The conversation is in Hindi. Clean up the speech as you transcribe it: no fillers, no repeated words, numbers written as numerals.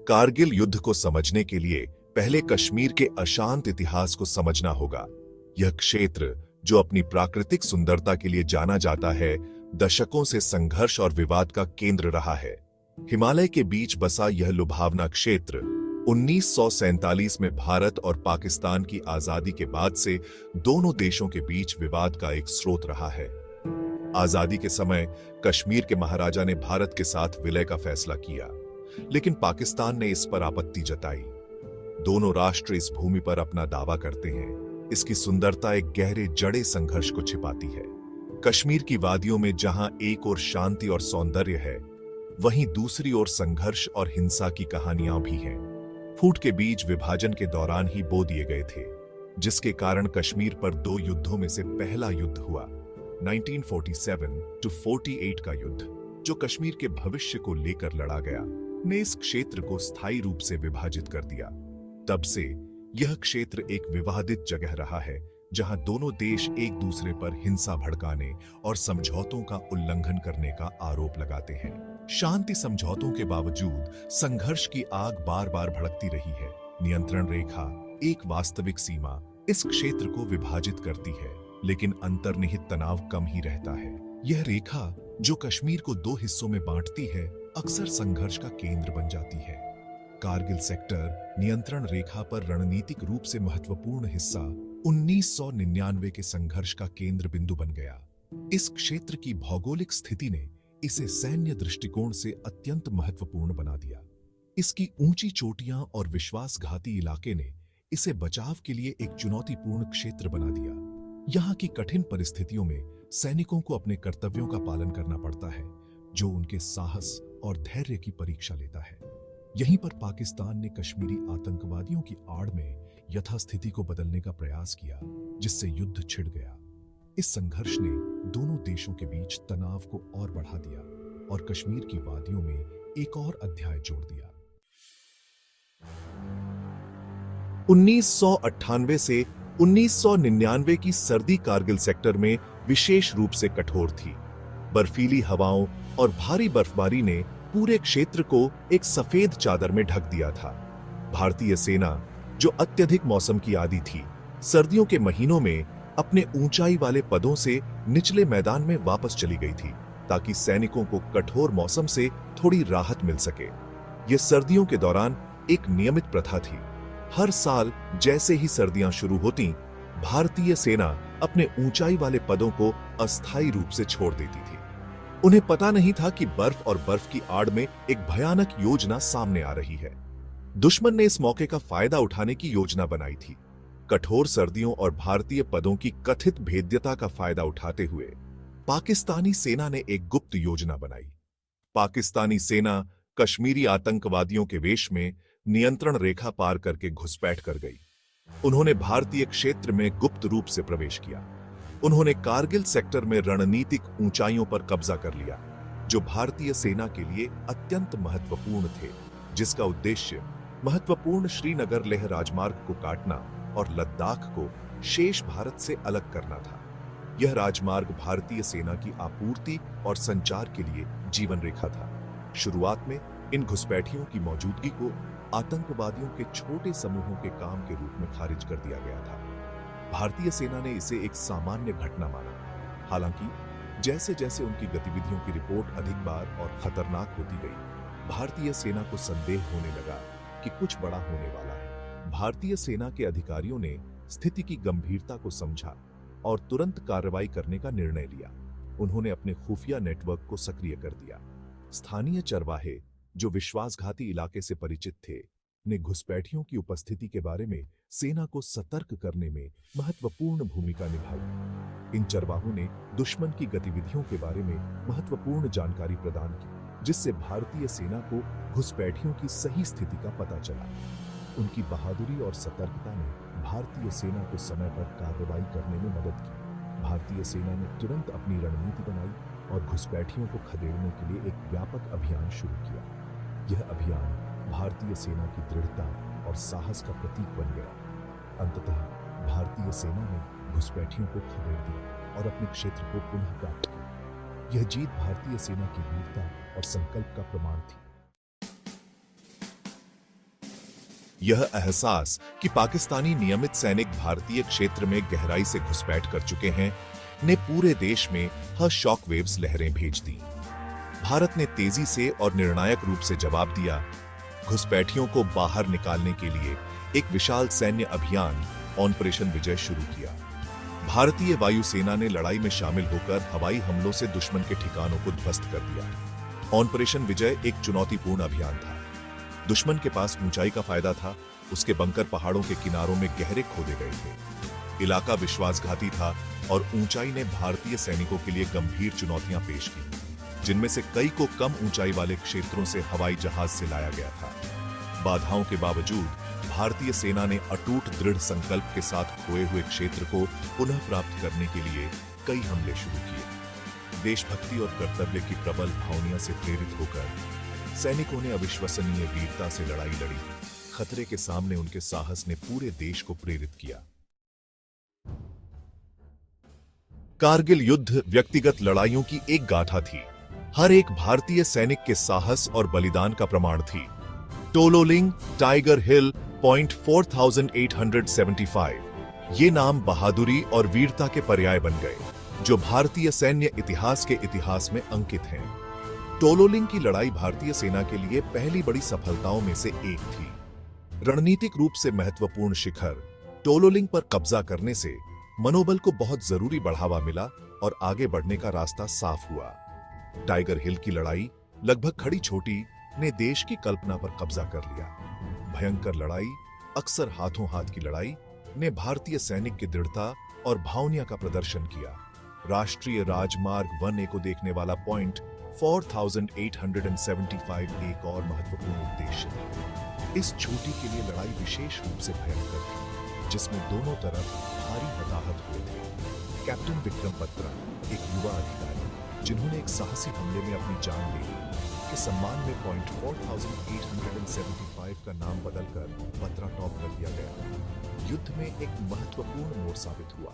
कारगिल युद्ध को समझने के लिए पहले कश्मीर के अशांत इतिहास को समझना होगा। यह क्षेत्र, जो अपनी प्राकृतिक सुंदरता के लिए जाना जाता है, दशकों से संघर्ष और विवाद का केंद्र रहा है। हिमालय के बीच बसा यह लुभावना क्षेत्र 1947 में भारत और पाकिस्तान की आजादी के बाद से दोनों देशों के बीच विवाद का एक स्रोत रहा है। आजादी के समय कश्मीर के महाराजा ने भारत के साथ विलय का फैसला किया, लेकिन पाकिस्तान ने इस पर आपत्ति जताई। दोनों राष्ट्र इस भूमि पर अपना दावा करते हैं। इसकी सुंदरता एक गहरे जड़े संघर्ष को छिपाती है। कश्मीर की वादियों में जहां एक ओर शांति और सौंदर्य है, वहीं दूसरी ओर संघर्ष और हिंसा की कहानियां भी हैं। फूट के बीज विभाजन के दौरान ही बो दिए गए थे, जिसके कारण कश्मीर पर 2 युद्धों में से पहला युद्ध हुआ, 1947-48 का युद्ध, जो कश्मीर के भविष्य को लेकर लड़ा गया, ने इस क्षेत्र को स्थायी रूप से विभाजित कर दिया। तब से यह क्षेत्र एक विवादित जगह रहा है, जहां दोनों देश एक दूसरे पर हिंसा भड़काने और समझौतों का उल्लंघन करने का आरोप लगाते हैं। शांति समझौतों के बावजूद संघर्ष की आग बार बार भड़कती रही है। नियंत्रण रेखा, एक वास्तविक सीमा, इस क्षेत्र को विभाजित करती है, लेकिन अंतर्निहित तनाव कम ही रहता है। यह रेखा, जो कश्मीर को 2 हिस्सों में बांटती है, अक्सर संघर्ष का केंद्र बन जाती है। कारगिल सेक्टर नियंत्रण रेखा पर रणनीतिक रूप से महत्वपूर्ण हिस्सा 1999 के संघर्ष का केंद्र बिंदु बन गया। इस क्षेत्र की भौगोलिक स्थिति ने इसे सैन्य दृष्टिकोण से अत्यंत महत्वपूर्ण बना दिया। इसकी ऊंची चोटियां और विश्वासघाती इलाके ने इसे बचाव के लिए एक चुनौतीपूर्ण क्षेत्र बना दिया। यहाँ की कठिन परिस्थितियों में सैनिकों को अपने कर्तव्यों का पालन करना पड़ता है, जो उनके साहस और धैर्य की परीक्षा लेता है। यहीं पर पाकिस्तान ने कश्मीरी आतंकवादियों की आड़ में यथास्थिति को बदलने का प्रयास किया, जिससे युद्ध छिड़ गया। इस संघर्ष ने दोनों देशों के बीच तनाव को और बढ़ा दिया और कश्मीर की वादियों में एक और अध्याय जोड़ दिया। 1998 से 1999 की सर्दी कारगिल सेक्टर में विशेष रूप से कठोर थी। बर्फीली हवाओं और भारी बर्फबारी ने पूरे क्षेत्र को एक सफेद चादर में ढक दिया था। भारतीय सेना, जो अत्यधिक मौसम की आदी थी, सर्दियों के महीनों में अपने ऊंचाई वाले पदों से निचले मैदान में वापस चली गई थी, ताकि सैनिकों को कठोर मौसम से थोड़ी राहत मिल सके। यह सर्दियों के दौरान एक नियमित प्रथा थी। हर साल जैसे ही सर्दियां शुरू होती, भारतीय सेना अपने ऊंचाई वाले पदों को अस्थायी रूप से छोड़ देती थी। उन्हें पता नहीं था कि बर्फ और बर्फ की आड़ में एक भयानक योजना सामने आ रही है। दुश्मन ने इस मौके का फायदा उठाने की योजना बनाई थी। कठोर सर्दियों और भारतीय पदों की कथित भेद्यता का फायदा उठाते हुए पाकिस्तानी सेना ने एक गुप्त योजना बनाई। पाकिस्तानी सेना कश्मीरी आतंकवादियों के वेश में नियंत्रण रेखा पार करके घुसपैठ कर गई। उन्होंने भारतीय क्षेत्र में गुप्त रूप से प्रवेश किया। उन्होंने कारगिल सेक्टर में रणनीतिक ऊंचाइयों पर कब्जा कर लिया, जो भारतीय सेना के लिए अत्यंत महत्वपूर्ण थे, जिसका उद्देश्य महत्वपूर्ण श्रीनगर लेह राजमार्ग को काटना और लद्दाख को शेष भारत से अलग करना था। यह राजमार्ग भारतीय सेना की आपूर्ति और संचार के लिए जीवन रेखा था। शुरुआत में इन घुसपैठियों की मौजूदगी को आतंकवादियों के छोटे समूहों के काम के रूप में खारिज कर दिया गया था। भारतीय सेना ने इसे एक सामान्य घटना माना। हालांकि जैसे जैसे उनकी गतिविधियों की रिपोर्ट अधिक बार और खतरनाक होती गई, भारतीय सेना को संदेह होने लगा कि कुछ बड़ा होने वाला है। भारतीय सेना के अधिकारियों ने स्थिति की गंभीरता को समझा और तुरंत कार्रवाई करने का निर्णय लिया। उन्होंने अपने खुफिया नेटवर्क को सक्रिय कर दिया। स्थानीय चरवाहे, जो विश्वासघाती इलाके से परिचित थे, ने घुसपैठियों की उपस्थिति के बारे में सेना को सतर्क करने में महत्वपूर्ण भूमिका निभाई। इन चरवाहों ने दुश्मन की गतिविधियों के बारे में महत्वपूर्ण जानकारी प्रदान की, जिससे भारतीय सेना को घुसपैठियों की सही स्थिति का पता चला। उनकी बहादुरी और सतर्कता ने भारतीय सेना को समय पर कार्रवाई करने में मदद की। भारतीय सेना ने तुरंत अपनी रणनीति बनाई और घुसपैठियों को खदेड़ने के लिए एक व्यापक अभियान शुरू किया। यह अभियान भारतीय सेना की दृढ़ता और साहस का प्रतीक बन गया। अंततः भारतीय सेना ने घुसपैठियों को खदेड़ दिया और अपने क्षेत्र को पुनः प्राप्त किया। यह जीत भारतीय सेना की वीरता और संकल्प का प्रमाण थी। यह एहसास कि पाकिस्तानी नियमित सैनिक भारतीय क्षेत्र में गहराई से घुसपैठ कर चुके हैं ने पूरे देश में शॉक वेव्स लहरें भेज दी। भारत ने तेजी से और निर्णायक रूप से जवाब दिया। घुसपैठियों को बाहर निकालने के लिए एक विशाल सैन्य अभियान ऑपरेशन विजय शुरू किया। भारतीय वायुसेना ने लड़ाई में शामिल होकर हवाई हमलों से दुश्मन के ठिकानों को ध्वस्त कर दिया। ऑपरेशन विजय एक चुनौतीपूर्ण अभियान था। दुश्मन के पास ऊंचाई का फायदा था, उसके बंकर पहाड़ों के किनारों में गहरे खोदे गए थे। इलाका विश्वासघाती था और ऊंचाई ने भारतीय सैनिकों के लिए गंभीर चुनौतियां पेश की, जिनमें से कई को कम ऊंचाई वाले क्षेत्रों से हवाई जहाज से लाया गया था। बाधाओं के बावजूद भारतीय सेना ने अटूट दृढ़ संकल्प के साथ खोए हुए क्षेत्र को पुनः प्राप्त करने के लिए कई हमले शुरू किए। देशभक्ति और कर्तव्य की प्रबल भावना से प्रेरित होकर सैनिकों ने अविश्वसनीय वीरता से लड़ाई लड़ी। खतरे के सामने उनके साहस ने पूरे देश को प्रेरित किया। कारगिल युद्ध व्यक्तिगत लड़ाइयों की एक गाथा थी। हर एक भारतीय सैनिक के साहस और बलिदान का प्रमाण थी। टोलोलिंग, टाइगर हिल, पॉइंट 4875 ये नाम बहादुरी और वीरता के पर्याय बन गए, जो भारतीय सैन्य इतिहास के इतिहास में अंकित हैं। टोलोलिंग की लड़ाई भारतीय सेना के लिए पहली बड़ी सफलताओं में से एक थी। रणनीतिक रूप से महत्वपूर्ण शिखर टोलोलिंग पर कब्जा करने से मनोबल को बहुत जरूरी बढ़ावा मिला और आगे बढ़ने का रास्ता साफ हुआ। टाइगर हिल की लड़ाई, लगभग खड़ी छोटी, ने देश की कल्पना पर कब्जा कर लिया। भयंकर लड़ाई, अक्सर हाथों हाथ की लड़ाई, ने भारतीय सैनिक की दृढ़ता और भावना का प्रदर्शन किया। राष्ट्रीय राजमार्ग 1A को देखने वाला पॉइंट 4875 एक और महत्वपूर्ण उद्देश्य था। इस चोटी के लिए लड़ाई विशेष रूप से भयंकर थी, जिसमें दोनों तरफ भारी हताहत हुए थे। कैप्टन विक्रम बत्रा, एक युवा अधिकारी जिन्होंने एक साहसी हमले में अपनी जान ले ली, के सम्मान में पॉइंट 4875 का नाम बदलकर बत्रा टॉप कर दिया गया। युद्ध में एक महत्वपूर्ण मोड़ साबित हुआ।